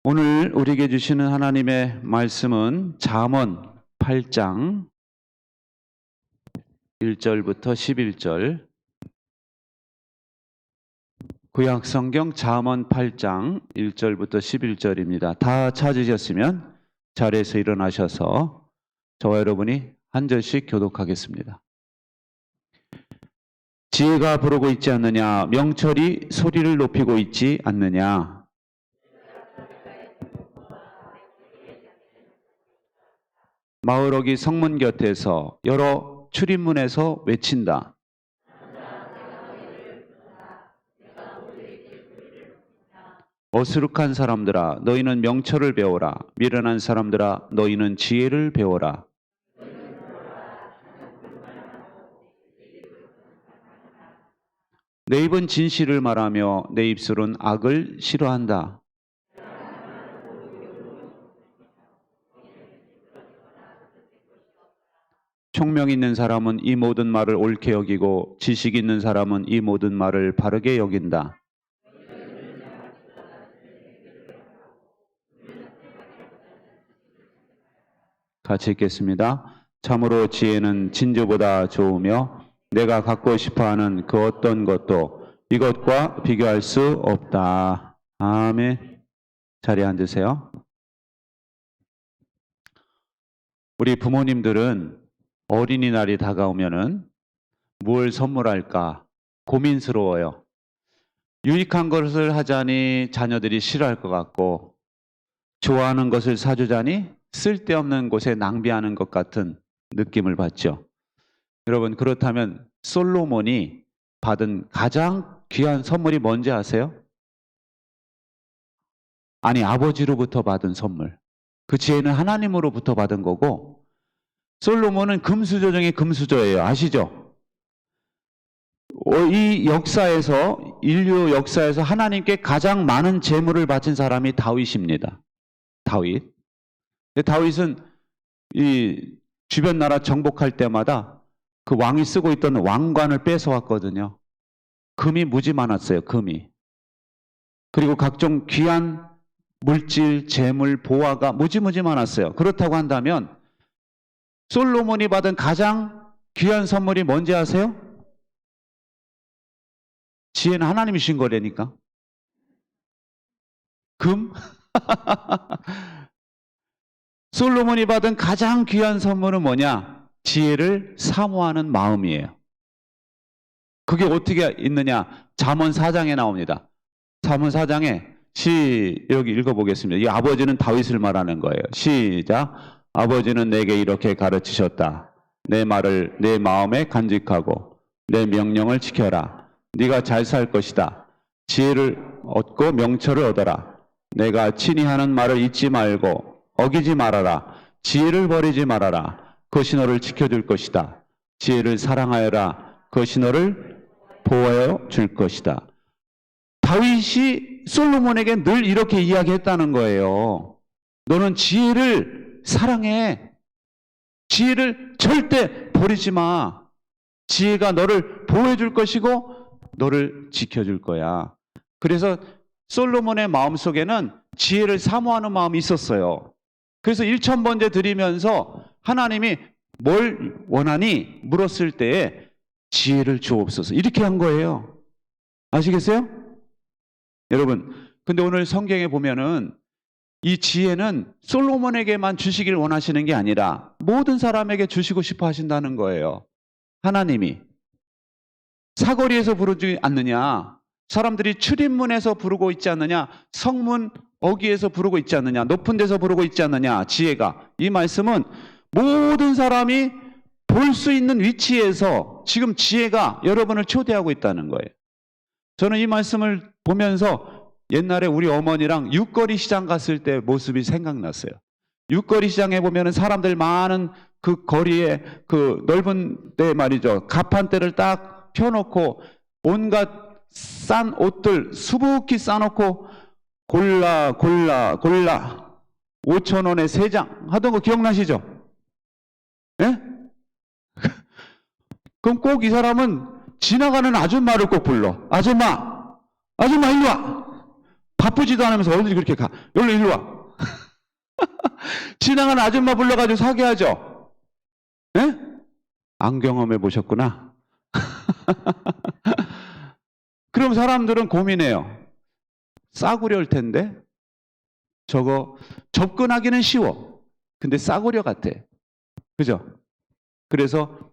오늘 우리에게 주시는 하나님의 말씀은 잠언 8장 1절부터 11절, 구약성경 잠언 8장 1절부터 11절입니다. 다 찾으셨으면 자리에서 일어나셔서 저와 여러분이 한 절씩 교독하겠습니다. 지혜가 부르고 있지 않느냐? 명철이 소리를 높이고 있지 않느냐? 마을옥이 성문 곁에서 여러 출입문에서 외친다. 어수룩한 사람들아, 너희는 명철을 배워라. 미련한 사람들아, 너희는 지혜를 배워라. 내 입은 진실을 말하며 내 입술은 악을 싫어한다. 총명 있는 사람은 이 모든 말을 옳게 여기고 지식 있는 사람은 이 모든 말을 바르게 여긴다. 같이 읽겠습니다. 참으로 지혜는 진주보다 좋으며 내가 갖고 싶어하는 그 어떤 것도 이것과 비교할 수 없다. 아멘. 자리에 앉으세요. 우리 부모님들은 어린이날이 다가오면은 뭘 선물할까 고민스러워요. 유익한 것을 하자니 자녀들이 싫어할 것 같고, 좋아하는 것을 사주자니 쓸데없는 곳에 낭비하는 것 같은 느낌을 받죠. 여러분, 그렇다면 솔로몬이 받은 가장 귀한 선물이 뭔지 아세요? 아니, 아버지로부터 받은 선물. 그 지혜는 하나님으로부터 받은 거고, 솔로몬은 금수저 중에 금수저예요. 아시죠? 이 역사에서, 인류 역사에서 하나님께 가장 많은 재물을 바친 사람이 다윗입니다. 다윗. 근데 다윗은 이 주변 나라 정복할 때마다 그 왕이 쓰고 있던 왕관을 뺏어왔거든요. 금이 무지 많았어요. 금이. 그리고 각종 귀한 물질, 재물, 보화가 무지무지 많았어요. 그렇다고 한다면 솔로몬이 받은 가장 귀한 선물이 뭔지 아세요? 지혜는 하나님이신 거라니까. 금? 솔로몬이 받은 가장 귀한 선물은 뭐냐? 지혜를 사모하는 마음이에요. 그게 어떻게 있느냐? 잠언 4장에 나옵니다. 잠언 4장에 여기 읽어보겠습니다. 이 아버지는 다윗을 말하는 거예요. 시작. 아버지는 내게 이렇게 가르치셨다. 내 말을 내 마음에 간직하고 내 명령을 지켜라. 네가 잘 살 것이다. 지혜를 얻고 명철을 얻어라. 내가 친히 하는 말을 잊지 말고 어기지 말아라. 지혜를 버리지 말아라. 그것이 너를 지켜줄 것이다. 지혜를 사랑하여라. 그것이 너를 보호하여 줄 것이다. 다윗이 솔로몬에게 늘 이렇게 이야기했다는 거예요. 너는 지혜를 사랑해. 지혜를 절대 버리지 마. 지혜가 너를 보호해 줄 것이고 너를 지켜줄 거야. 그래서 솔로몬의 마음속에는 지혜를 사모하는 마음이 있었어요. 그래서 1000번째 드리면서 하나님이 뭘 원하니 물었을 때에 지혜를 주옵소서 이렇게 한 거예요. 아시겠어요? 여러분, 근데 오늘 성경에 보면은 이 지혜는 솔로몬에게만 주시길 원하시는 게 아니라 모든 사람에게 주시고 싶어 하신다는 거예요. 하나님이. 사거리에서 부르지 않느냐? 사람들이 출입문에서 부르고 있지 않느냐? 성문 어귀에서 부르고 있지 않느냐? 높은 데서 부르고 있지 않느냐? 지혜가. 이 말씀은 모든 사람이 볼 수 있는 위치에서 지금 지혜가 여러분을 초대하고 있다는 거예요. 저는 이 말씀을 보면서 옛날에 우리 어머니랑 육거리 시장 갔을 때 모습이 생각났어요. 육거리 시장에 보면은 사람들 많은 그 거리에 그 넓은 데 말이죠. 가판대를 딱 펴놓고 온갖 싼 옷들 수북히 싸놓고 골라 5,000원에 3장 하던 거 기억나시죠? 예? 그럼 꼭 이 사람은 지나가는 아줌마를 꼭 불러. 아줌마 일로 와. 바쁘지도 않으면서 어디 그렇게 가. 일로 와. 지나가는 아줌마 불러가지고 사게 하죠. 예? 안 경험해 보셨구나. 그럼 사람들은 고민해요. 싸구려 할 텐데 저거 접근하기는 쉬워. 근데 싸구려 같아. 그죠? 그래서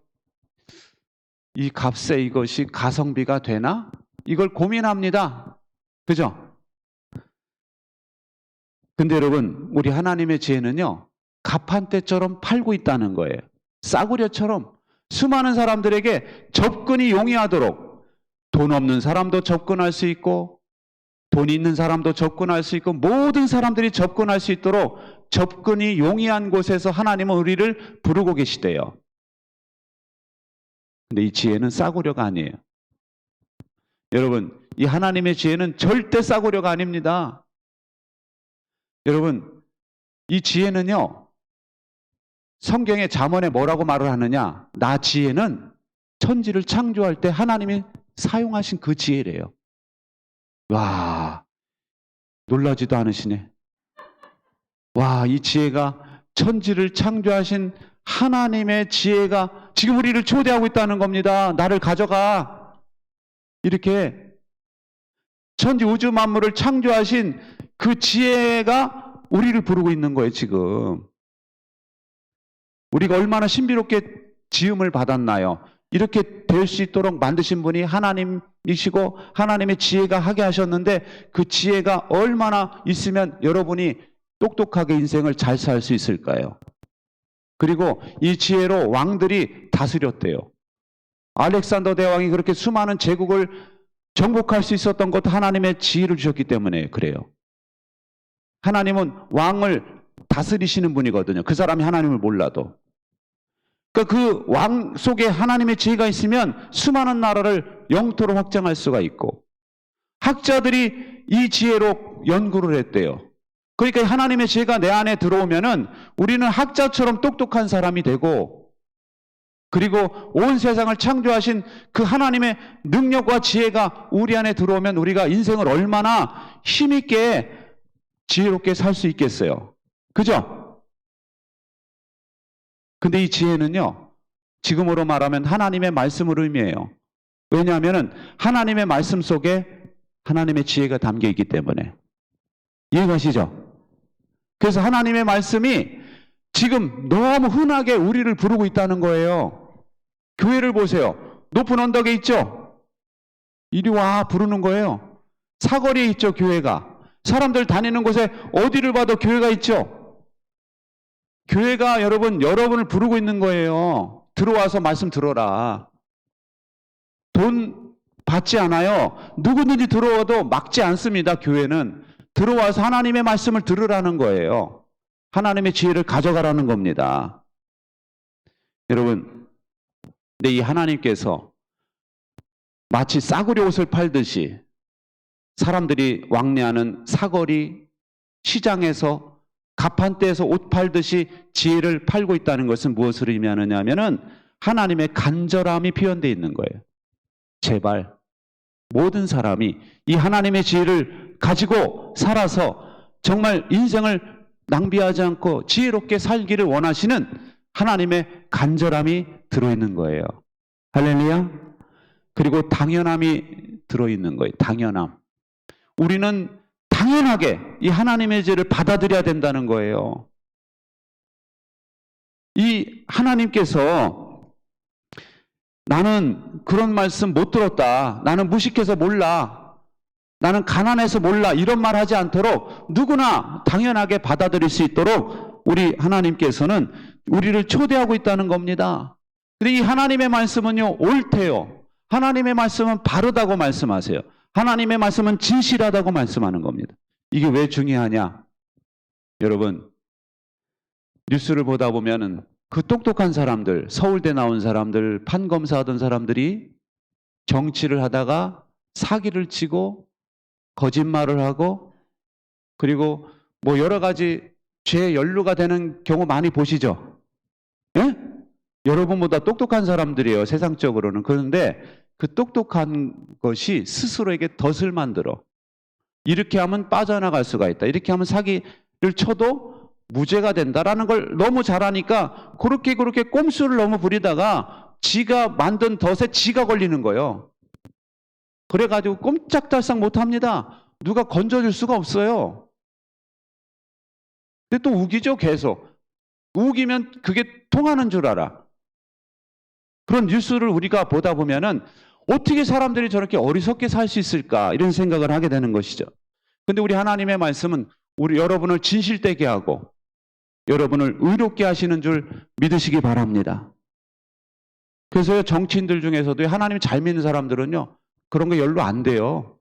이 값에 이것이 가성비가 되나? 이걸 고민합니다. 그죠? 근데 여러분, 우리 하나님의 지혜는요, 갑판대처럼 팔고 있다는 거예요. 싸구려처럼 수많은 사람들에게 접근이 용이하도록 돈 없는 사람도 접근할 수 있고 돈 있는 사람도 접근할 수 있고 모든 사람들이 접근할 수 있도록 접근이 용이한 곳에서 하나님은 우리를 부르고 계시대요. 근데 이 지혜는 싸구려가 아니에요. 여러분, 이 하나님의 지혜는 절대 싸구려가 아닙니다. 여러분, 이 지혜는요, 성경의 잠언에 뭐라고 말을 하느냐? 나 지혜는 천지를 창조할 때 하나님이 사용하신 그 지혜래요. 와, 놀라지도 않으시네. 와, 이 지혜가 천지를 창조하신 하나님의 지혜가 지금 우리를 초대하고 있다는 겁니다. 나를 가져가. 이렇게 천지 우주 만물을 창조하신 그 지혜가 우리를 부르고 있는 거예요, 지금. 우리가 얼마나 신비롭게 지음을 받았나요? 이렇게 될 수 있도록 만드신 분이 하나님이시고 하나님의 지혜가 하게 하셨는데 그 지혜가 얼마나 있으면 여러분이 똑똑하게 인생을 잘 살 수 있을까요? 그리고 이 지혜로 왕들이 다스렸대요. 알렉산더 대왕이 그렇게 수많은 제국을 정복할 수 있었던 것도 하나님의 지혜를 주셨기 때문에 그래요. 하나님은 왕을 다스리시는 분이거든요. 그 사람이 하나님을 몰라도. 그러니까 그 왕 속에 하나님의 지혜가 있으면 수많은 나라를 영토로 확장할 수가 있고 학자들이 이 지혜로 연구를 했대요. 그러니까 하나님의 지혜가 내 안에 들어오면은 우리는 학자처럼 똑똑한 사람이 되고 그리고 온 세상을 창조하신 그 하나님의 능력과 지혜가 우리 안에 들어오면 우리가 인생을 얼마나 힘있게 지혜롭게 살 수 있겠어요. 그죠? 근데 이 지혜는요, 지금으로 말하면 하나님의 말씀을 의미해요. 왜냐하면 하나님의 말씀 속에 하나님의 지혜가 담겨 있기 때문에. 이해가시죠? 그래서 하나님의 말씀이 지금 너무 흔하게 우리를 부르고 있다는 거예요. 교회를 보세요. 높은 언덕에 있죠? 이리 와 부르는 거예요. 사거리에 있죠, 교회가. 사람들 다니는 곳에 어디를 봐도 교회가 있죠? 교회가 여러분을 부르고 있는 거예요. 들어와서 말씀 들어라. 돈 받지 않아요. 누구든지 들어와도 막지 않습니다, 교회는. 들어와서 하나님의 말씀을 들으라는 거예요. 하나님의 지혜를 가져가라는 겁니다. 여러분, 근데 이 하나님께서 마치 싸구려 옷을 팔듯이 사람들이 왕래하는 사거리, 시장에서 가판대에서 옷 팔듯이 지혜를 팔고 있다는 것은 무엇을 의미하느냐 하면은 하나님의 간절함이 표현되어 있는 거예요. 제발 모든 사람이 이 하나님의 지혜를 가지고 살아서 정말 인생을 낭비하지 않고 지혜롭게 살기를 원하시는 하나님의 간절함이 들어있는 거예요. 할렐루야. 그리고 당연함이 들어있는 거예요. 당연함. 우리는 당연하게 이 하나님의 지혜를 받아들여야 된다는 거예요. 이 하나님께서 나는 그런 말씀 못 들었다. 나는 무식해서 몰라. 나는 가난해서 몰라. 이런 말 하지 않도록 누구나 당연하게 받아들일 수 있도록 우리 하나님께서는 우리를 초대하고 있다는 겁니다. 근데 이 하나님의 말씀은요, 옳대요. 하나님의 말씀은 바르다고 말씀하세요. 하나님의 말씀은 진실하다고 말씀하는 겁니다. 이게 왜 중요하냐? 여러분, 뉴스를 보다 보면은 그 똑똑한 사람들, 서울대 나온 사람들, 판검사하던 사람들이 정치를 하다가 사기를 치고 거짓말을 하고 그리고 뭐 여러 가지 죄에 연루가 되는 경우 많이 보시죠? 예? 여러분보다 똑똑한 사람들이에요, 세상적으로는. 그런데 그 똑똑한 것이 스스로에게 덫을 만들어. 이렇게 하면 빠져나갈 수가 있다. 이렇게 하면 사기를 쳐도 무죄가 된다라는 걸 너무 잘 아니까 그렇게 꼼수를 너무 부리다가 지가 만든 덫에 지가 걸리는 거예요. 그래가지고 꼼짝달싹 못합니다. 누가 건져줄 수가 없어요. 근데 또 우기죠, 계속. 우기면 그게 통하는 줄 알아. 그런 뉴스를 우리가 보다 보면은 어떻게 사람들이 저렇게 어리석게 살 수 있을까 이런 생각을 하게 되는 것이죠. 근데 우리 하나님의 말씀은 우리 여러분을 진실되게 하고 여러분을 의롭게 하시는 줄 믿으시기 바랍니다. 그래서 정치인들 중에서도 하나님 잘 믿는 사람들은요, 그런 게 열로 안 돼요.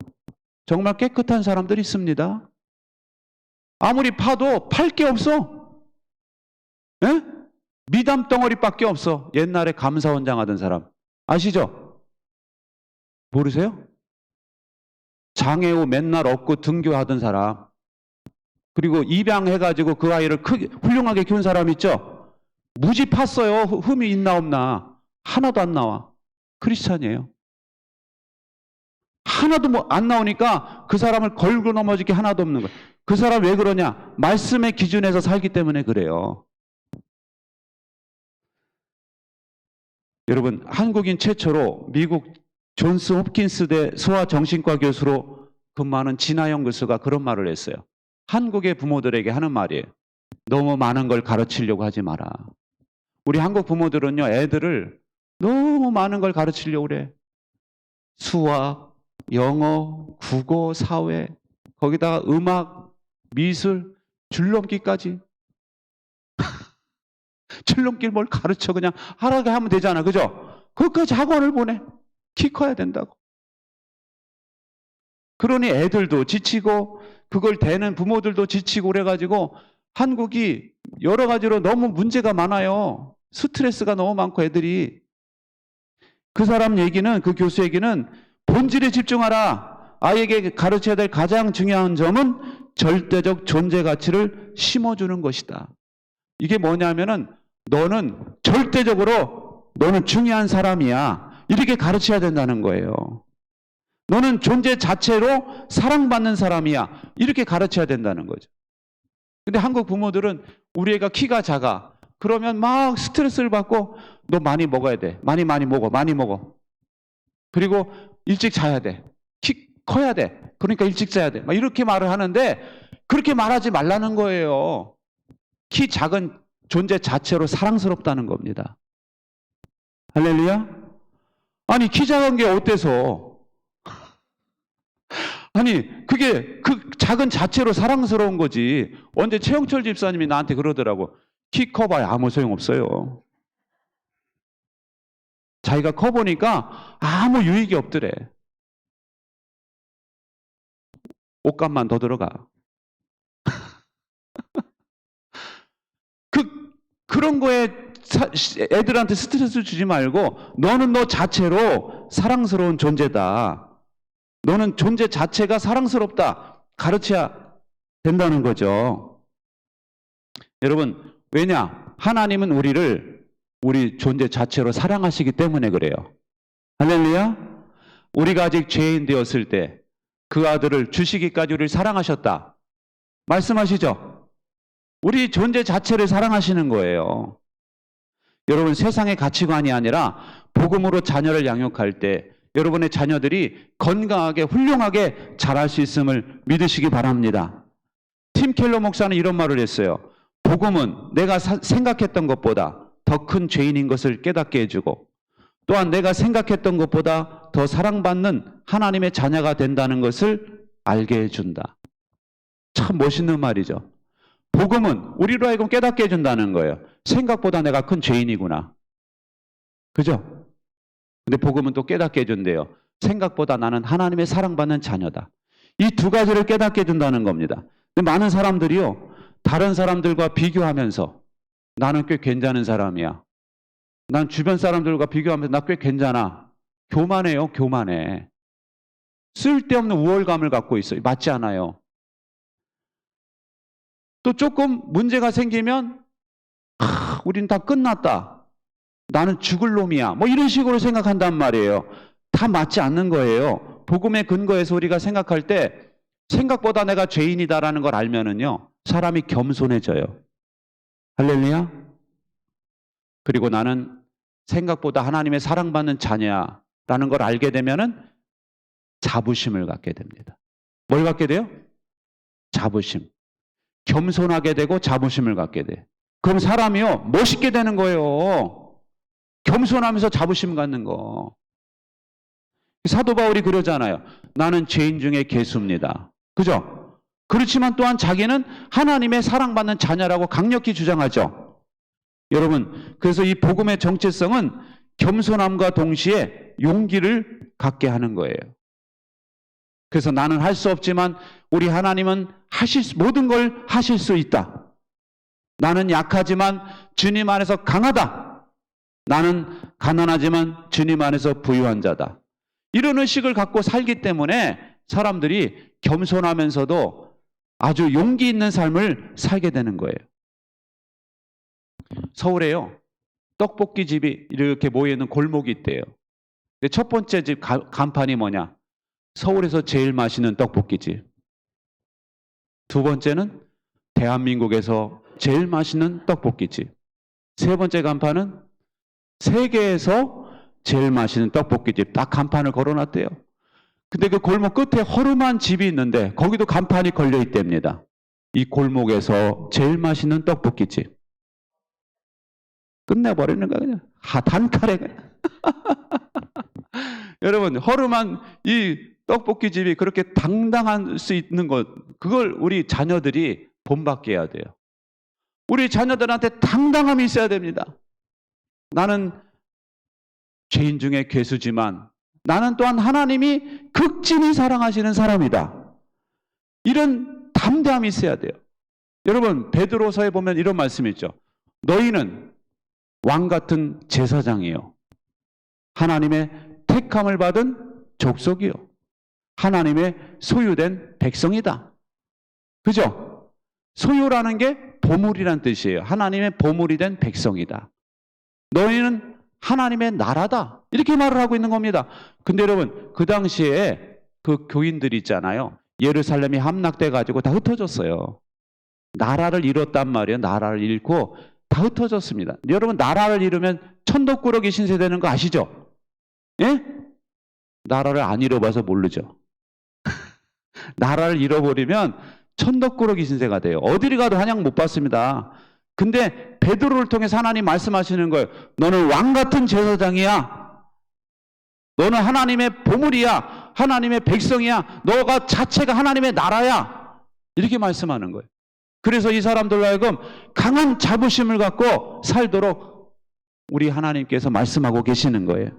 정말 깨끗한 사람들이 있습니다. 아무리 파도 팔 게 없어. 에? 미담 덩어리밖에 없어. 옛날에 감사원장 하던 사람 아시죠? 모르세요? 장애우 맨날 업고 등교하던 사람, 그리고 입양해가지고 그 아이를 크게 훌륭하게 키운 사람 있죠? 무지 팠어요. 흠이 있나 없나. 하나도 안 나와. 크리스찬이에요. 하나도 뭐 안 나오니까 그 사람을 걸고 넘어질 게 하나도 없는 거예요. 그 사람 왜 그러냐? 말씀의 기준에서 살기 때문에 그래요. 여러분, 한국인 최초로 미국 존스 홉킨스대 소아정신과 교수로 근무하는 진하영 교수가 그런 말을 했어요. 한국의 부모들에게 하는 말이에요. 너무 많은 걸 가르치려고 하지 마라. 우리 한국 부모들은요, 애들을 너무 많은 걸 가르치려고 그래. 수학, 영어, 국어, 사회, 거기다가 음악, 미술, 줄넘기까지. 줄넘기 뭘 가르쳐 그냥 하라게 하면 되잖아. 그죠? 그것까지 학원을 보내. 키 커야 된다고. 그러니 애들도 지치고 그걸 대는 부모들도 지치고 그래가지고 한국이 여러 가지로 너무 문제가 많아요. 스트레스가 너무 많고 애들이. 그 사람 얘기는, 그 교수 얘기는 본질에 집중하라. 아이에게 가르쳐야 될 가장 중요한 점은 절대적 존재 가치를 심어주는 것이다. 이게 뭐냐면은 너는 절대적으로 너는 중요한 사람이야. 이렇게 가르쳐야 된다는 거예요. 너는 존재 자체로 사랑받는 사람이야. 이렇게 가르쳐야 된다는 거죠. 근데 한국 부모들은 우리 애가 키가 작아. 그러면 막 스트레스를 받고 너 많이 먹어야 돼. 많이 먹어. 많이 먹어. 그리고 일찍 자야 돼. 키 커야 돼. 그러니까 일찍 자야 돼. 막 이렇게 말을 하는데 그렇게 말하지 말라는 거예요. 키 작은 존재 자체로 사랑스럽다는 겁니다. 할렐루야? 아니, 키 작은 게 어때서? 아니, 그게 그 작은 자체로 사랑스러운 거지. 언제 최영철 집사님이 나한테 그러더라고. 키 커봐야 아무 소용없어요. 자기가 커보니까 아무 유익이 없더래. 옷값만 더 들어가. 그런 거에 애들한테 스트레스 주지 말고 너는 너 자체로 사랑스러운 존재다. 너는 존재 자체가 사랑스럽다. 가르쳐야 된다는 거죠. 여러분, 왜냐? 하나님은 우리를 우리 존재 자체로 사랑하시기 때문에 그래요. 할렐루야? 우리가 아직 죄인 되었을 때 그 아들을 주시기까지 우리를 사랑하셨다. 말씀하시죠? 우리 존재 자체를 사랑하시는 거예요. 여러분, 세상의 가치관이 아니라 복음으로 자녀를 양육할 때 여러분의 자녀들이 건강하게 훌륭하게 자랄 수 있음을 믿으시기 바랍니다. 팀 켈러 목사는 이런 말을 했어요. 복음은 내가 생각했던 것보다 더 큰 죄인인 것을 깨닫게 해주고 또한 내가 생각했던 것보다 더 사랑받는 하나님의 자녀가 된다는 것을 알게 해준다. 참 멋있는 말이죠. 복음은 우리로 하여금 깨닫게 해준다는 거예요. 생각보다 내가 큰 죄인이구나. 그죠? 근데 복음은 또 깨닫게 해준대요. 생각보다 나는 하나님의 사랑받는 자녀다. 이 두 가지를 깨닫게 해준다는 겁니다. 근데 많은 사람들이요, 다른 사람들과 비교하면서 나는 꽤 괜찮은 사람이야. 난 주변 사람들과 비교하면서 나 꽤 괜찮아. 교만해요, 교만해. 쓸데없는 우월감을 갖고 있어요. 맞지 않아요. 또 조금 문제가 생기면 우린 다 끝났다. 나는 죽을 놈이야. 뭐 이런 식으로 생각한단 말이에요. 다 맞지 않는 거예요. 복음의 근거에서 우리가 생각할 때 생각보다 내가 죄인이다라는 걸 알면은요, 사람이 겸손해져요. 할렐루야. 그리고 나는 생각보다 하나님의 사랑받는 자녀야라는 걸 알게 되면은 자부심을 갖게 됩니다. 뭘 갖게 돼요? 자부심. 겸손하게 되고 자부심을 갖게 돼. 그럼 사람이요, 멋있게 되는 거예요. 겸손하면서 자부심 갖는 거. 사도 바울이 그러잖아요. 나는 죄인 중에 괴수입니다. 그죠? 그렇지만 또한 자기는 하나님의 사랑받는 자녀라고 강력히 주장하죠. 여러분, 그래서 이 복음의 정체성은 겸손함과 동시에 용기를 갖게 하는 거예요. 그래서 나는 할 수 없지만 우리 하나님은 모든 걸 하실 수 있다. 나는 약하지만 주님 안에서 강하다. 나는 가난하지만 주님 안에서 부유한 자다. 이런 의식을 갖고 살기 때문에 사람들이 겸손하면서도 아주 용기 있는 삶을 살게 되는 거예요. 서울에요, 떡볶이 집이 이렇게 모여있는 골목이 있대요. 근데 첫 번째 집 간판이 뭐냐? 서울에서 제일 맛있는 떡볶이집. 두 번째는 대한민국에서 제일 맛있는 떡볶이집. 세 번째 간판은 세계에서 제일 맛있는 떡볶이집. 딱 간판을 걸어놨대요. 근데 그 골목 끝에 허름한 집이 있는데 거기도 간판이 걸려 있답니다. 이 골목에서 제일 맛있는 떡볶이집. 끝내버리는 거야 그냥. 단칼에 그냥. 여러분, 허름한 이 떡볶이집이 그렇게 당당할 수 있는 것, 그걸 우리 자녀들이 본받게 해야 돼요. 우리 자녀들한테 당당함이 있어야 됩니다. 나는 죄인 중에 괴수지만 나는 또한 하나님이 극진히 사랑하시는 사람이다. 이런 담대함이 있어야 돼요. 여러분, 베드로서에 보면 이런 말씀이 있죠. 너희는 왕 같은 제사장이요, 하나님의 택함을 받은 족속이요, 하나님의 소유된 백성이다. 그죠? 소유라는 게 보물이란 뜻이에요. 하나님의 보물이 된 백성이다. 너희는 하나님의 나라다. 이렇게 말을 하고 있는 겁니다. 근데 여러분, 그 당시에 그 교인들이 있잖아요. 예루살렘이 함락돼 가지고 다 흩어졌어요. 나라를 잃었단 말이에요. 나라를 잃고 다 흩어졌습니다. 여러분, 나라를 잃으면 천덕꾸러기 신세 되는 거 아시죠? 예? 나라를 안 잃어봐서 모르죠. 나라를 잃어버리면 천덕꾸러기 신세가 돼요. 어디를 가도 환영 못 받습니다. 근데 베드로를 통해서 하나님 말씀하시는 거예요. 너는 왕 같은 제사장이야. 너는 하나님의 보물이야. 하나님의 백성이야. 너가 자체가 하나님의 나라야. 이렇게 말씀하는 거예요. 그래서 이 사람들로 하여금 강한 자부심을 갖고 살도록 우리 하나님께서 말씀하고 계시는 거예요.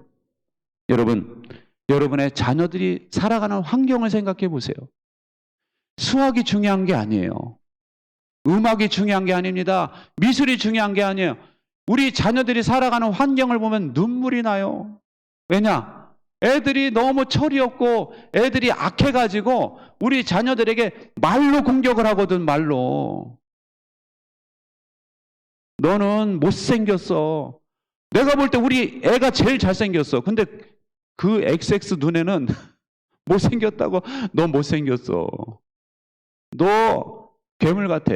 여러분, 여러분의 자녀들이 살아가는 환경을 생각해 보세요. 수학이 중요한 게 아니에요. 음악이 중요한 게 아닙니다. 미술이 중요한 게 아니에요. 우리 자녀들이 살아가는 환경을 보면 눈물이 나요. 왜냐? 애들이 너무 철이 없고 애들이 악해가지고 우리 자녀들에게 말로 공격을 하거든, 말로. 너는 못생겼어. 내가 볼 때 우리 애가 제일 잘생겼어. 근데 그 XX 눈에는 못생겼다고, 너 못생겼어. 너 괴물 같아.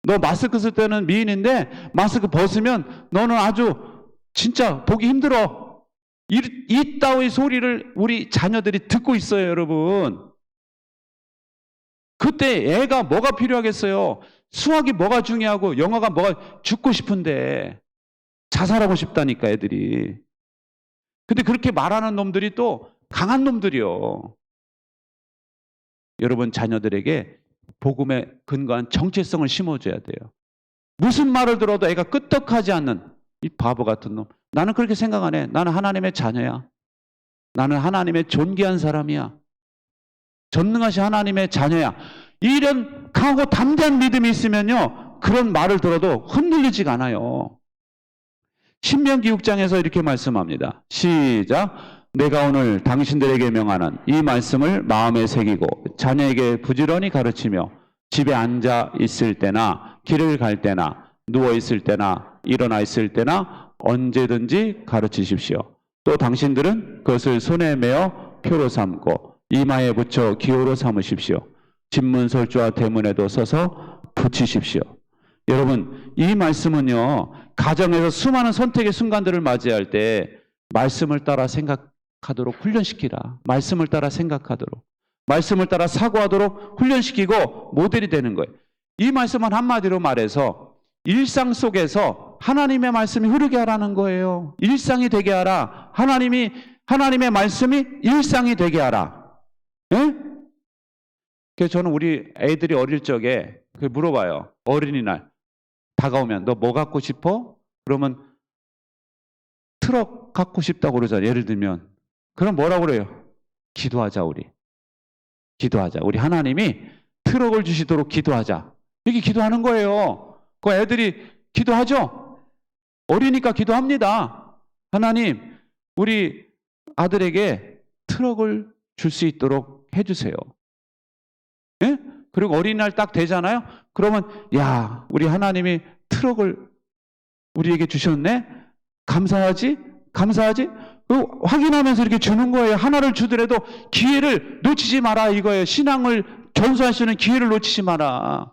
너 마스크 쓸 때는 미인인데 마스크 벗으면 너는 아주 진짜 보기 힘들어. 이따위 소리를 우리 자녀들이 듣고 있어요, 여러분. 그때 애가 뭐가 필요하겠어요? 수학이 뭐가 중요하고 영어가 뭐가, 죽고 싶은데 자살하고 싶다니까, 애들이. 근데 그렇게 말하는 놈들이 또 강한 놈들이요. 여러분, 자녀들에게 복음에 근거한 정체성을 심어줘야 돼요. 무슨 말을 들어도 애가 끄떡하지 않는 이 바보 같은 놈. 나는 그렇게 생각 안 해. 나는 하나님의 자녀야. 나는 하나님의 존귀한 사람이야. 전능하신 하나님의 자녀야. 이런 강하고 담대한 믿음이 있으면요, 그런 말을 들어도 흔들리지가 않아요. 신명기 6장에서 이렇게 말씀합니다. 시작. 내가 오늘 당신들에게 명하는 이 말씀을 마음에 새기고 자녀에게 부지런히 가르치며 집에 앉아 있을 때나 길을 갈 때나 누워 있을 때나 일어나 있을 때나 언제든지 가르치십시오. 또 당신들은 그것을 손에 메어 표로 삼고 이마에 붙여 기호로 삼으십시오. 진문설주와 대문에도 써서 붙이십시오. 여러분, 이 말씀은요, 가정에서 수많은 선택의 순간들을 맞이할 때 말씀을 따라 생각하도록 훈련시키라. 말씀을 따라 생각하도록, 말씀을 따라 사고하도록 훈련시키고 모델이 되는 거예요. 이 말씀은 한마디로 말해서 일상 속에서 하나님의 말씀이 흐르게 하라는 거예요. 일상이 되게 하라. 하나님의 말씀이 일상이 되게 하라. 예? 그래서 저는 우리 애들이 어릴 적에 물어봐요. 어린이날 다가오면 너 뭐 갖고 싶어? 그러면 트럭 갖고 싶다고 그러잖아요. 예를 들면. 그럼 뭐라고 그래요? 기도하자, 우리. 기도하자. 우리 하나님이 트럭을 주시도록 기도하자. 이렇게 기도하는 거예요. 그 애들이 기도하죠? 어리니까 기도합니다. 하나님, 우리 아들에게 트럭을 줄 수 있도록 해주세요. 예? 그리고 어린이날 딱 되잖아요? 그러면, 야, 우리 하나님이 트럭을 우리에게 주셨네? 감사하지? 감사하지? 확인하면서 이렇게 주는 거예요. 하나를 주더라도 기회를 놓치지 마라 이거예요. 신앙을 전수할 수 있는 기회를 놓치지 마라.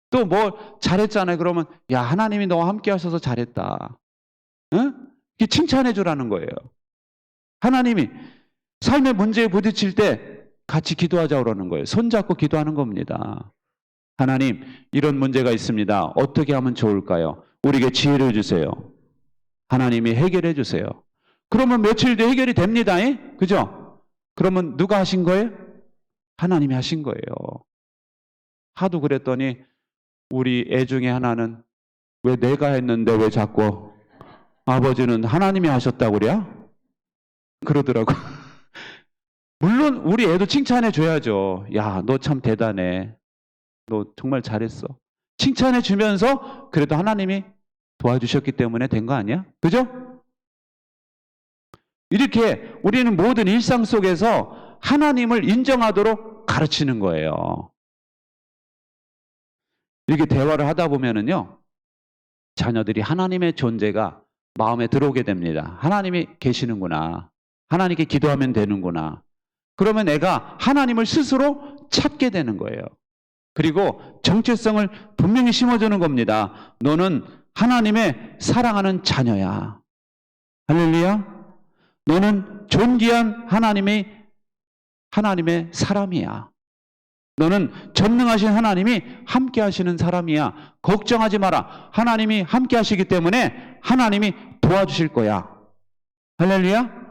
또 뭐 잘했잖아요. 그러면 야, 하나님이 너와 함께 하셔서 잘했다. 응? 이게 칭찬해 주라는 거예요. 하나님이 삶의 문제에 부딪힐 때 같이 기도하자고 그러는 거예요. 손잡고 기도하는 겁니다. 하나님, 이런 문제가 있습니다. 어떻게 하면 좋을까요? 우리에게 지혜를 주세요. 하나님이 해결해 주세요. 그러면 며칠 뒤에 해결이 됩니다. 그죠? 그러면 누가 하신 거예요? 하나님이 하신 거예요. 하도 그랬더니 우리 애 중에 하나는 왜 내가 했는데 왜 자꾸 아버지는 하나님이 하셨다고 그래요? 그러더라고. 물론 우리 애도 칭찬해 줘야죠. 야, 너 참 대단해. 너 정말 잘했어. 칭찬해 주면서 그래도 하나님이 도와주셨기 때문에 된 거 아니야? 그죠? 이렇게 우리는 모든 일상 속에서 하나님을 인정하도록 가르치는 거예요. 이렇게 대화를 하다 보면은요, 자녀들이 하나님의 존재가 마음에 들어오게 됩니다. 하나님이 계시는구나. 하나님께 기도하면 되는구나. 그러면 애가 하나님을 스스로 찾게 되는 거예요. 그리고 정체성을 분명히 심어주는 겁니다. 너는 하나님의 사랑하는 자녀야. 할렐루야. 너는 존귀한 하나님의 사람이야. 너는 전능하신 하나님이 함께 하시는 사람이야. 걱정하지 마라. 하나님이 함께 하시기 때문에 하나님이 도와주실 거야. 할렐루야.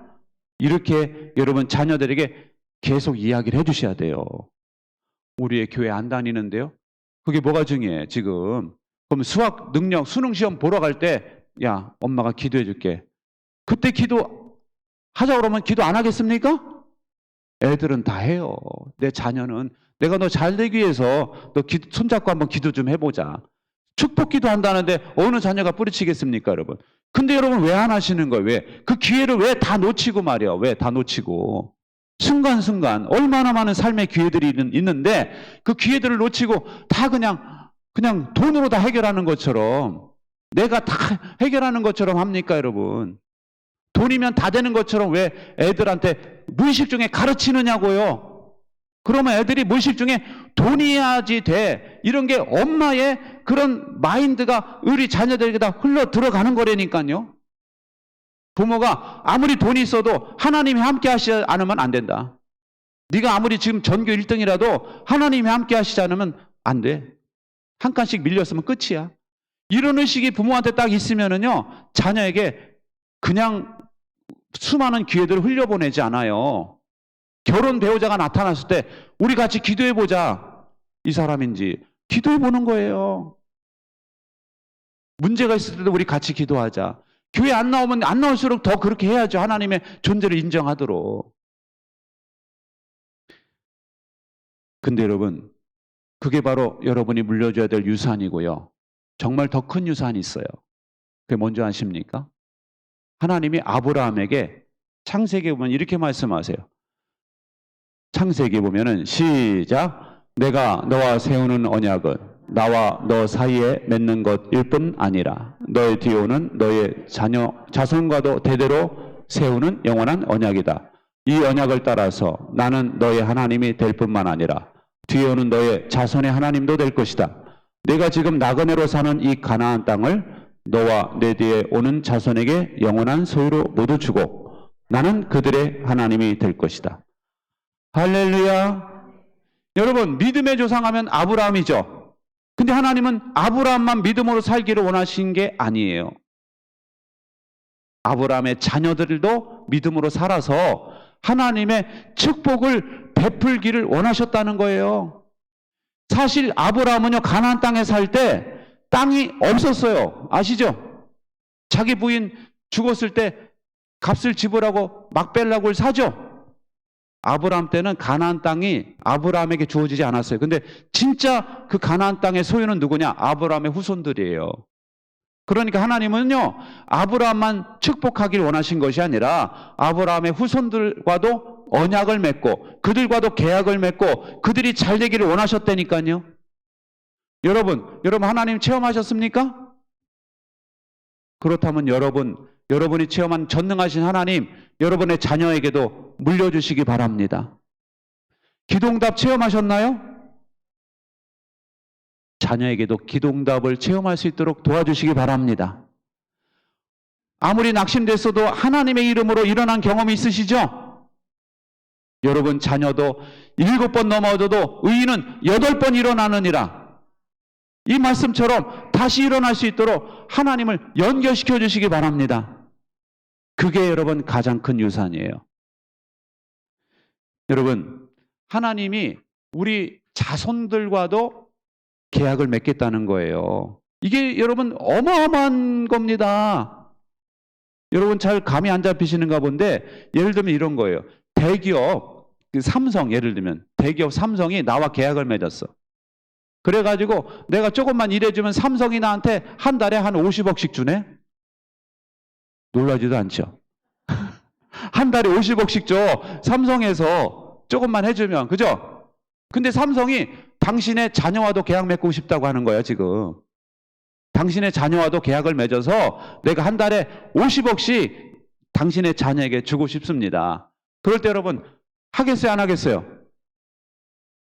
이렇게 여러분 자녀들에게 계속 이야기를 해주셔야 돼요. 우리의 교회 안 다니는데요. 그게 뭐가 중요해 지금. 그럼 수학 능력 수능 시험 보러 갈 때 야, 엄마가 기도해 줄게. 그때 기도하자 그러면 기도 안 하겠습니까? 애들은 다 해요. 내 자녀는 내가 너 잘 되기 위해서 너 손잡고 한번 기도 좀 해보자. 축복 기도한다는데 어느 자녀가 뿌리치겠습니까, 여러분? 근데 여러분 왜 안 하시는 거예요? 왜? 그 기회를 왜 다 놓치고 말이야? 왜 다 놓치고? 순간순간 얼마나 많은 삶의 기회들이 있는데 그 기회들을 놓치고 다 그냥 돈으로 다 해결하는 것처럼 내가 다 해결하는 것처럼 합니까, 여러분? 돈이면 다 되는 것처럼 왜 애들한테 무의식 중에 가르치느냐고요? 그러면 애들이 무의식 중에 돈이 해야지 돼. 이런 게 엄마의 그런 마인드가 우리 자녀들에게 다 흘러 들어가는 거라니까요. 부모가 아무리 돈이 있어도 하나님이 함께 하시지 않으면 안 된다. 네가 아무리 지금 전교 1등이라도 하나님이 함께 하시지 않으면 안 돼. 한 칸씩 밀렸으면 끝이야. 이런 의식이 부모한테 딱 있으면은요, 자녀에게 그냥 수많은 기회들을 흘려보내지 않아요. 결혼 배우자가 나타났을 때 우리 같이 기도해보자. 이 사람인지 기도해보는 거예요. 문제가 있을 때도 우리 같이 기도하자. 교회 안 나오면 안 나올수록 더 그렇게 해야죠. 하나님의 존재를 인정하도록. 근데 여러분, 그게 바로 여러분이 물려줘야 될 유산이고요. 정말 더 큰 유산이 있어요. 그게 뭔지 아십니까? 하나님이 아브라함에게 창세기에 보면 이렇게 말씀하세요. 창세기에 보면은 시작. 내가 너와 세우는 언약은 나와 너 사이에 맺는 것일 뿐 아니라 너의 뒤에 오는 너의 자손과도 대대로 세우는 영원한 언약이다. 이 언약을 따라서 나는 너의 하나님이 될 뿐만 아니라 뒤에 오는 너의 자손의 하나님도 될 것이다. 내가 지금 나그네로 사는 이 가나안 땅을 너와 내 뒤에 오는 자손에게 영원한 소유로 모두 주고 나는 그들의 하나님이 될 것이다. 할렐루야. 여러분, 믿음의 조상하면 아브라함이죠. 근데 하나님은 아브라함만 믿음으로 살기를 원하신 게 아니에요. 아브라함의 자녀들도 믿음으로 살아서 하나님의 축복을 베풀기를 원하셨다는 거예요. 사실 아브라함은요, 가나안 땅에 살 때 땅이 없었어요. 아시죠? 자기 부인 죽었을 때 값을 지불하고 막벨락을 사죠. 아브라함 때는 가나안 땅이 아브라함에게 주어지지 않았어요. 근데 진짜 그 가나안 땅의 소유는 누구냐? 아브라함의 후손들이에요. 그러니까 하나님은요, 아브라함만 축복하기를 원하신 것이 아니라 아브라함의 후손들과도 언약을 맺고 그들과도 계약을 맺고 그들이 잘 되기를 원하셨다니까요. 여러분 하나님 체험하셨습니까? 그렇다면 여러분이 체험한 전능하신 하나님, 여러분의 자녀에게도 물려주시기 바랍니다. 기도응답 체험하셨나요? 자녀에게도 기도응답을 체험할 수 있도록 도와주시기 바랍니다. 아무리 낙심됐어도 하나님의 이름으로 일어난 경험이 있으시죠? 여러분 자녀도 7번 넘어져도 의인은 8번 일어나느니라. 이 말씀처럼 다시 일어날 수 있도록 하나님을 연결시켜 주시기 바랍니다. 그게 여러분 가장 큰 유산이에요. 여러분, 하나님이 우리 자손들과도 계약을 맺겠다는 거예요. 이게 여러분 어마어마한 겁니다. 여러분 잘 감이 안 잡히시는가 본데, 예를 들면 이런 거예요. 대기업 삼성, 예를 들면 대기업 삼성이 나와 계약을 맺었어. 그래가지고 내가 조금만 일해주면 삼성이 나한테 한 달에 한 50억씩 주네? 놀라지도 않죠. 한 달에 50억씩 줘. 삼성에서 조금만 해주면. 그죠? 근데 삼성이 당신의 자녀와도 계약 맺고 싶다고 하는 거예요, 지금. 당신의 자녀와도 계약을 맺어서 내가 한 달에 50억씩 당신의 자녀에게 주고 싶습니다. 그럴 때 여러분, 하겠어요, 안 하겠어요?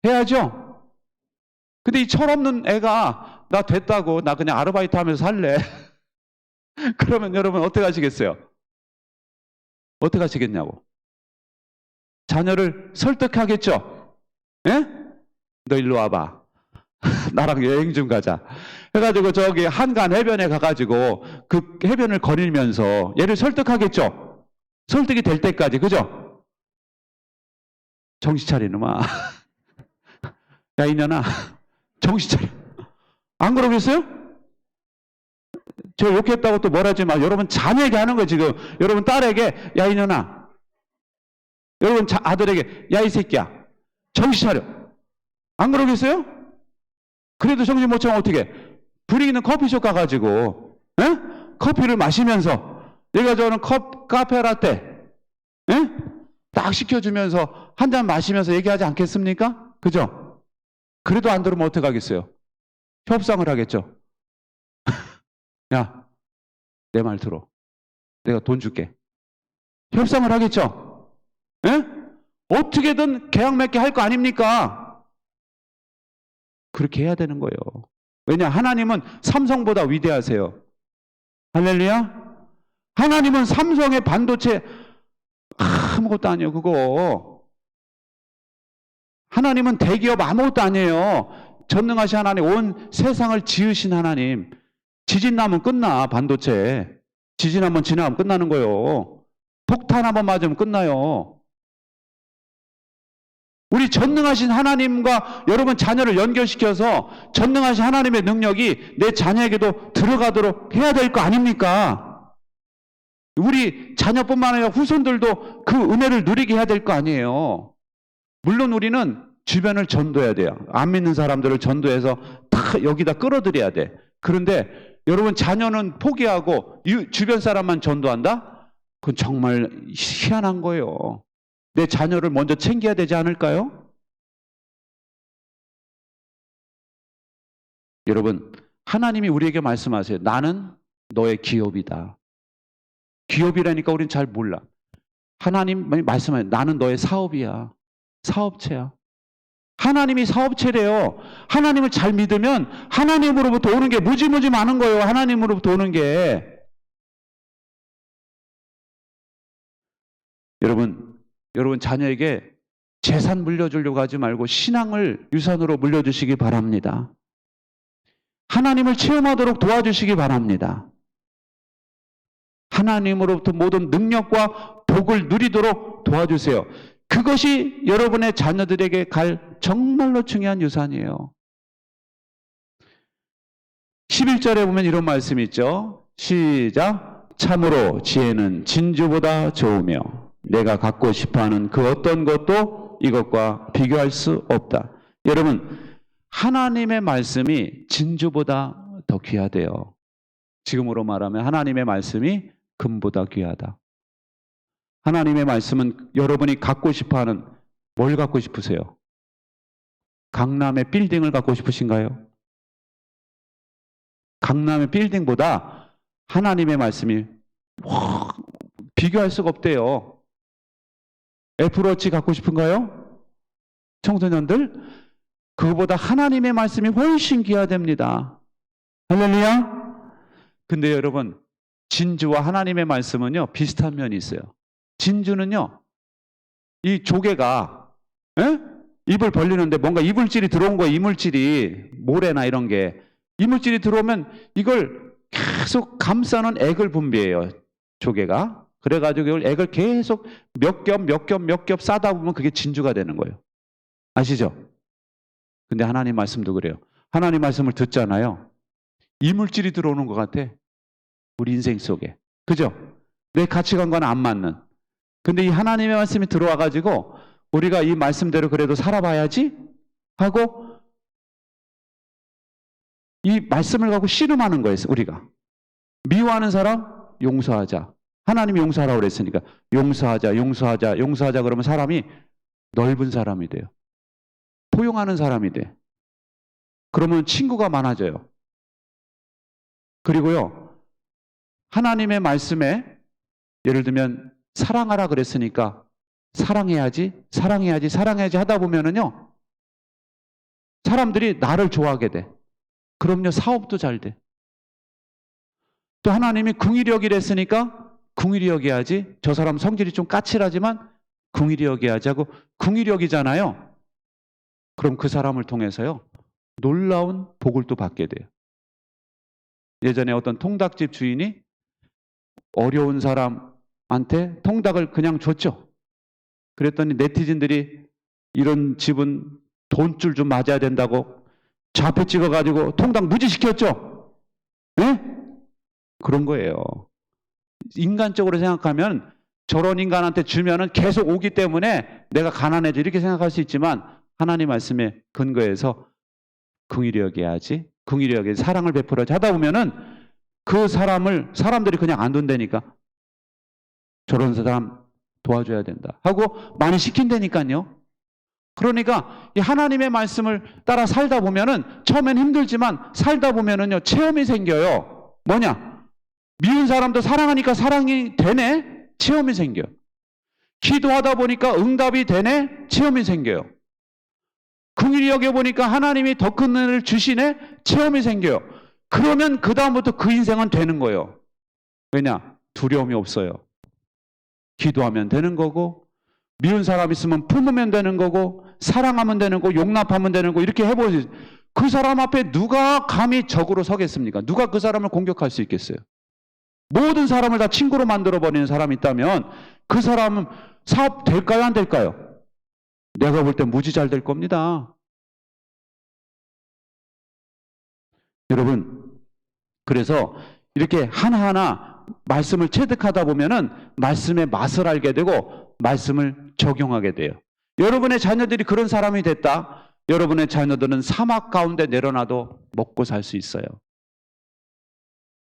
해야죠? 근데 이 철없는 애가 나 됐다고, 나 그냥 아르바이트 하면서 살래. 그러면 여러분 어떻게 하시겠어요? 어떻게 하시겠냐고. 자녀를 설득하겠죠? 예? 너 일로 와봐. 나랑 여행 좀 가자. 해가지고 저기 한간 해변에 가가지고 그 해변을 거닐면서 얘를 설득하겠죠? 설득이 될 때까지, 그죠? 정신 차려, 이놈아. 야, 이년아. 정신 차려. 안 그러겠어요? 저 욕했다고 또 뭐라지 마. 여러분 자녀에게 하는 거예요, 지금. 여러분 딸에게, 야, 이년아. 여러분 아들에게, 야, 이 새끼야. 정신 차려. 안 그러겠어요? 그래도 정신 못 차면 어떻게? 분위기 있는 커피숍 가가지고, 에? 커피를 마시면서, 얘가 저는 카페라떼, 에? 딱 시켜주면서 한 잔 마시면서 얘기하지 않겠습니까? 그죠? 그래도 안 들으면 어떡하겠어요? 협상을 하겠죠. 야, 내 말 들어. 내가 돈 줄게. 협상을 하겠죠. 에? 어떻게든 계약 맺게 할 거 아닙니까? 그렇게 해야 되는 거예요. 왜냐? 하나님은 삼성보다 위대하세요. 할렐루야? 하나님은 삼성의 반도체 아무것도 아니에요, 그거. 하나님은 대기업 아무것도 아니에요. 전능하신 하나님, 온 세상을 지으신 하나님. 지진 나면 끝나, 반도체. 지진 한번 지나면 끝나는 거예요. 폭탄 한번 맞으면 끝나요. 우리 전능하신 하나님과 여러분 자녀를 연결시켜서 전능하신 하나님의 능력이 내 자녀에게도 들어가도록 해야 될 거 아닙니까? 우리 자녀뿐만 아니라 후손들도 그 은혜를 누리게 해야 될 거 아니에요. 물론 우리는 주변을 전도해야 돼요. 안 믿는 사람들을 전도해서 다 여기다 끌어들여야 돼. 그런데 여러분 자녀는 포기하고 주변 사람만 전도한다? 그건 정말 희한한 거예요. 내 자녀를 먼저 챙겨야 되지 않을까요? 여러분, 하나님이 우리에게 말씀하세요. 나는 너의 기업이다. 기업이라니까 우린 잘 몰라. 하나님이 말씀하요. 나는 너의 사업이야. 사업체야. 하나님이 사업체래요. 하나님을 잘 믿으면 하나님으로부터 오는 게 무지무지 많은 거예요. 하나님으로부터 오는 게. 여러분 자녀에게 재산 물려주려고 하지 말고 신앙을 유산으로 물려주시기 바랍니다. 하나님을 체험하도록 도와주시기 바랍니다. 하나님으로부터 모든 능력과 복을 누리도록 도와주세요. 그것이 여러분의 자녀들에게 갈 정말로 중요한 유산이에요. 11절에 보면 이런 말씀이 있죠. 시작. 참으로 지혜는 진주보다 좋으며 내가 갖고 싶어하는 그 어떤 것도 이것과 비교할 수 없다. 여러분, 하나님의 말씀이 진주보다 더 귀하대요. 지금으로 말하면 하나님의 말씀이 금보다 귀하다. 하나님의 말씀은 여러분이 갖고 싶어하는 뭘 갖고 싶으세요? 강남의 빌딩을 갖고 싶으신가요? 강남의 빌딩보다 하나님의 말씀이 비교할 수가 없대요. 애플워치 갖고 싶은가요? 청소년들? 그거보다 하나님의 말씀이 훨씬 귀하답니다. 할렐루야? 근데 여러분, 진주와 하나님의 말씀은요, 비슷한 면이 있어요. 진주는요, 이 조개가 입을 벌리는데 뭔가 이물질이 들어온 거예요. 이물질이, 모래나 이런 게. 이물질이 들어오면 이걸 계속 감싸는 액을 분비해요. 조개가. 그래가지고 이걸 액을 계속 몇 겹 싸다 보면 그게 진주가 되는 거예요. 아시죠? 근데 하나님 말씀도 그래요. 하나님 말씀을 듣잖아요. 이물질이 들어오는 것 같아. 우리 인생 속에. 그죠? 내 가치관과는 안 맞는. 근데 이 하나님의 말씀이 들어와가지고 우리가 이 말씀대로 그래도 살아봐야지 하고 이 말씀을 갖고 씨름하는 거예요. 우리가. 미워하는 사람 용서하자. 하나님이 용서하라고 그랬으니까 용서하자 그러면 사람이 넓은 사람이 돼요. 포용하는 사람이 돼. 그러면 친구가 많아져요. 그리고요, 하나님의 말씀에 예를 들면 사랑하라 그랬으니까 사랑해야지 하다 보면은요, 사람들이 나를 좋아하게 돼. 그럼요, 사업도 잘 돼. 또 하나님이 궁일이 여기랬으니까 궁일이 여겨야지. 저 사람 성질이 좀 까칠하지만 궁일이 여겨야지 하고 궁일이 여기잖아요. 그럼 그 사람을 통해서요, 놀라운 복을 또 받게 돼요. 예전에 어떤 통닭집 주인이 어려운 사람한테 통닭을 그냥 줬죠. 그랬더니 네티즌들이 이런 집은 돈줄 좀 맞아야 된다고 좌표 찍어가지고 통닭 무지시켰죠. 네? 그런 거예요. 인간적으로 생각하면 저런 인간한테 주면은 계속 오기 때문에 내가 가난해져 이렇게 생각할 수 있지만 하나님 말씀에 근거해서 긍휼히 여겨야지, 긍휼히 여겨야지, 사랑을 베풀어야지 하다 보면은 그 사람들이 그냥 안 둔다니까. 저런 사람 도와줘야 된다 하고 많이 시킨다니까요. 그러니까 이 하나님의 말씀을 따라 살다 보면은 처음엔 힘들지만 살다 보면은요, 체험이 생겨요. 뭐냐? 미운 사람도 사랑하니까 사랑이 되네? 체험이 생겨요. 기도하다 보니까 응답이 되네? 체험이 생겨요. 긍휼히 여겨보니까 하나님이 더 큰 은혜를 주시네? 체험이 생겨요. 그러면 그 다음부터 그 인생은 되는 거예요. 왜냐? 두려움이 없어요. 기도하면 되는 거고, 미운 사람 있으면 품으면 되는 거고, 사랑하면 되는 거고, 용납하면 되는 거고, 이렇게 해보지. 그 사람 앞에 누가 감히 적으로 서겠습니까? 누가 그 사람을 공격할 수 있겠어요? 모든 사람을 다 친구로 만들어버리는 사람이 있다면 그 사람은 사업 될까요? 안 될까요? 내가 볼 때 무지 잘 될 겁니다. 여러분, 그래서 이렇게 하나하나 말씀을 체득하다 보면은 말씀의 맛을 알게 되고 말씀을 적용하게 돼요. 여러분의 자녀들이 그런 사람이 됐다. 여러분의 자녀들은 사막 가운데 내려놔도 먹고 살 수 있어요.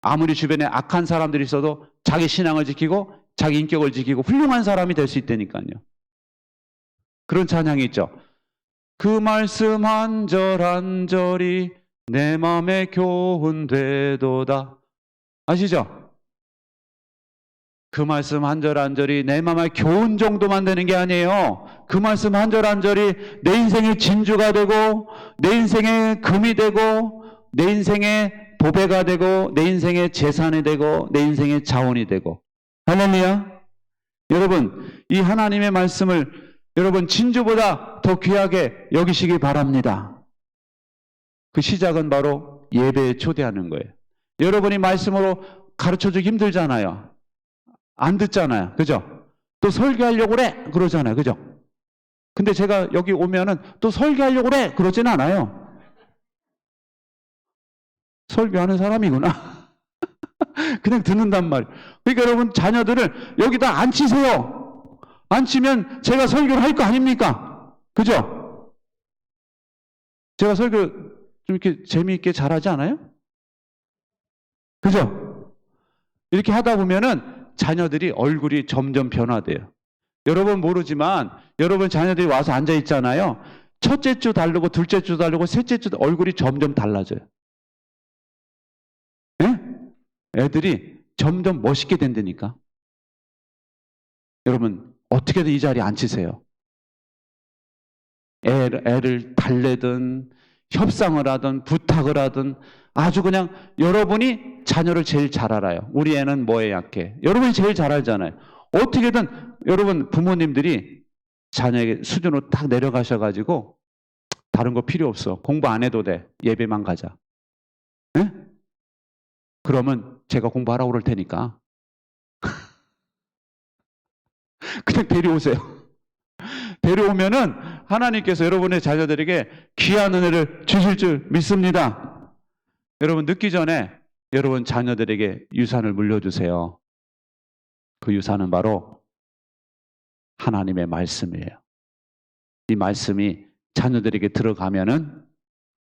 아무리 주변에 악한 사람들이 있어도 자기 신앙을 지키고 자기 인격을 지키고 훌륭한 사람이 될 수 있다니까요. 그런 찬양이 있죠. 그 말씀 한 절 한 절이 내 마음에 교훈되도다. 아시죠? 그 말씀 한 절 한 절이 내 마음의 교훈 정도만 되는 게 아니에요. 그 말씀 한 절 한 절이 내 인생의 진주가 되고, 내 인생의 금이 되고, 내 인생의 보배가 되고, 내 인생의 재산이 되고, 내 인생의 자원이 되고. 할렐루야. 여러분, 이 하나님의 말씀을 여러분 진주보다 더 귀하게 여기시기 바랍니다. 그 시작은 바로 예배에 초대하는 거예요. 여러분이 말씀으로 가르쳐주기 힘들잖아요. 안 듣잖아요. 그죠? 또 설교하려고 그래. 그러잖아요. 그죠? 근데 제가 여기 오면은 또 설교하려고 그래. 그러진 않아요. 설교하는 사람이구나. 그냥 듣는단 말이에요. 그러니까 여러분 자녀들을 여기다 앉히세요. 앉히면 제가 설교를 할 거 아닙니까? 그죠? 제가 설교 좀 이렇게 재미있게 잘하지 않아요? 그죠? 이렇게 하다 보면은 자녀들이 얼굴이 점점 변화돼요. 여러분 모르지만 여러분 자녀들이 와서 앉아 있잖아요. 첫째 주 다르고 둘째 주 다르고 셋째 주 얼굴이 점점 달라져요. 예? 애들이 점점 멋있게 된다니까. 여러분 어떻게든 이 자리에 앉히세요. 애를 달래든 협상을 하든 부탁을 하든 아주 그냥 여러분이 자녀를 제일 잘 알아요. 우리 애는 뭐에 약해. 여러분이 제일 잘 알잖아요. 어떻게든 여러분 부모님들이 자녀에게 수준으로 딱 내려가셔가지고 다른 거 필요 없어. 공부 안 해도 돼. 예배만 가자. 네? 그러면 제가 공부하라고 그럴 테니까 그냥 데려오세요. 데려오면은 하나님께서 여러분의 자녀들에게 귀한 은혜를 주실 줄 믿습니다. 여러분 늦기 전에 여러분 자녀들에게 유산을 물려주세요. 그 유산은 바로 하나님의 말씀이에요. 이 말씀이 자녀들에게 들어가면은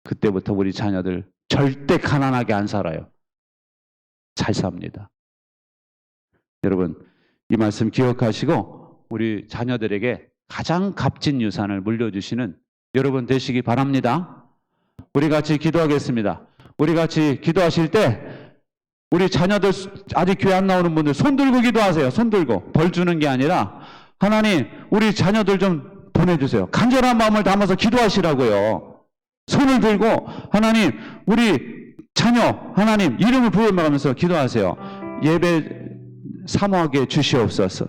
그때부터 우리 자녀들 절대 가난하게 안 살아요. 잘 삽니다. 여러분 이 말씀 기억하시고 우리 자녀들에게 가장 값진 유산을 물려주시는 여러분 되시기 바랍니다. 우리 같이 기도하겠습니다. 우리 같이 기도하실 때 우리 자녀들 아직 교회 안 나오는 분들 손 들고 기도하세요. 손 들고 벌 주는 게 아니라 하나님 우리 자녀들 좀 보내주세요. 간절한 마음을 담아서 기도하시라고요. 손을 들고 하나님 우리 자녀 하나님 이름을 부르면서 기도하세요. 예배 사모하게 주시옵소서.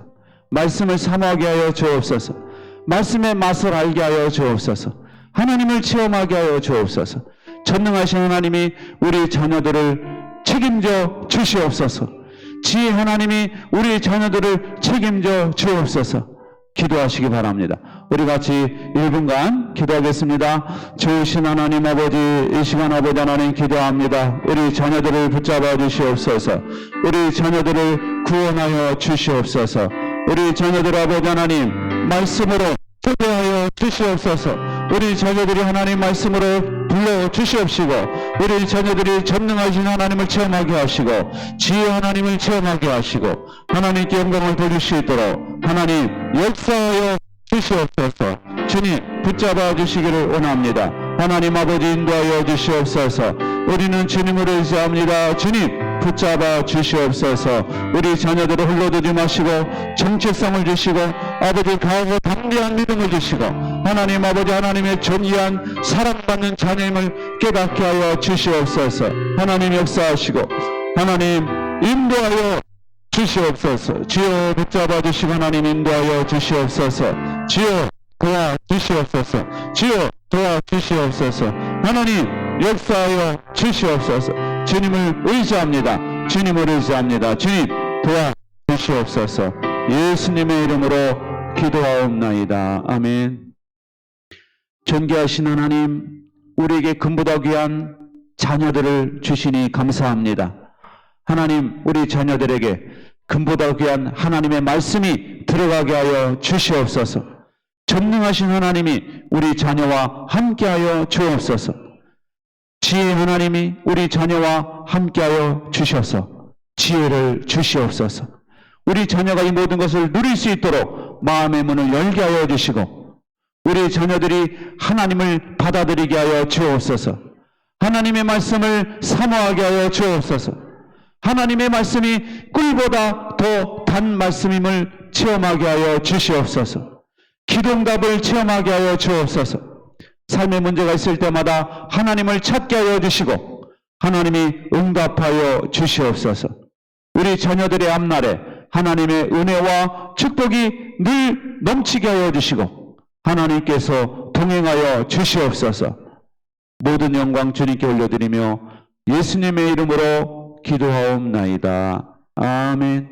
말씀을 사모하게 하여 주옵소서. 말씀의 맛을 알게 하여 주옵소서. 하나님을 체험하게 하여 주옵소서. 전능하신 하나님이 우리 자녀들을 책임져 주시옵소서. 지혜 하나님이 우리 자녀들을 책임져 주옵소서. 기도하시기 바랍니다. 우리 같이 1분간 기도하겠습니다. 주신 하나님 아버지, 이 시간 아버지 하나님 기도합니다. 우리 자녀들을 붙잡아 주시옵소서. 우리 자녀들을 구원하여 주시옵소서. 우리 자녀들 아버지 하나님 말씀으로 초대하여 주시옵소서. 우리 자녀들이 하나님 말씀으로 불러 주시옵시고 우리 자녀들이 전능하신 하나님을 체험하게 하시고 지혜 하나님을 체험하게 하시고 하나님께 영광을 돌릴 수 있도록 하나님 역사하여 주시옵소서. 주님 붙잡아 주시기를 원합니다. 하나님 아버지 인도하여 주시옵소서. 우리는 주님을 의지합니다. 주님 붙잡아 주시옵소서. 우리 자녀들을 흘러두지 마시고 정체성을 주시고 아버지 강하고 담대한 믿음을 주시고 하나님 아버지 하나님의 존귀한 사랑받는 자녀임을 깨닫게 하여 주시옵소서. 하나님 역사하시고 하나님 인도하여 주시옵소서. 주여 붙잡아 주시고 하나님 인도하여 주시옵소서. 주여 도와 주시옵소서. 주여 도와 주시옵소서. 하나님 역사하여 주시옵소서. 주님을 의지합니다. 주님을 의지합니다. 주님 도와 주시옵소서. 예수님의 이름으로 기도하옵나이다. 아멘. 존귀하신 하나님, 우리에게 금보다 귀한 자녀들을 주시니 감사합니다. 하나님, 우리 자녀들에게 금보다 귀한 하나님의 말씀이 들어가게 하여 주시옵소서. 전능하신 하나님이 우리 자녀와 함께하여 주옵소서. 지혜 하나님이 우리 자녀와 함께하여 주셔서 지혜를 주시옵소서. 우리 자녀가 이 모든 것을 누릴 수 있도록 마음의 문을 열게 하여 주시고 우리 자녀들이 하나님을 받아들이게 하여 주옵소서. 하나님의 말씀을 사모하게 하여 주옵소서. 하나님의 말씀이 꿀보다 더 단 말씀임을 체험하게 하여 주시옵소서. 기도응답을 체험하게 하여 주옵소서. 삶의 문제가 있을 때마다 하나님을 찾게 하여 주시고 하나님이 응답하여 주시옵소서. 우리 자녀들의 앞날에 하나님의 은혜와 축복이 늘 넘치게 하여 주시고 하나님께서 동행하여 주시옵소서. 모든 영광 주님께 올려드리며 예수님의 이름으로 기도하옵나이다. 아멘.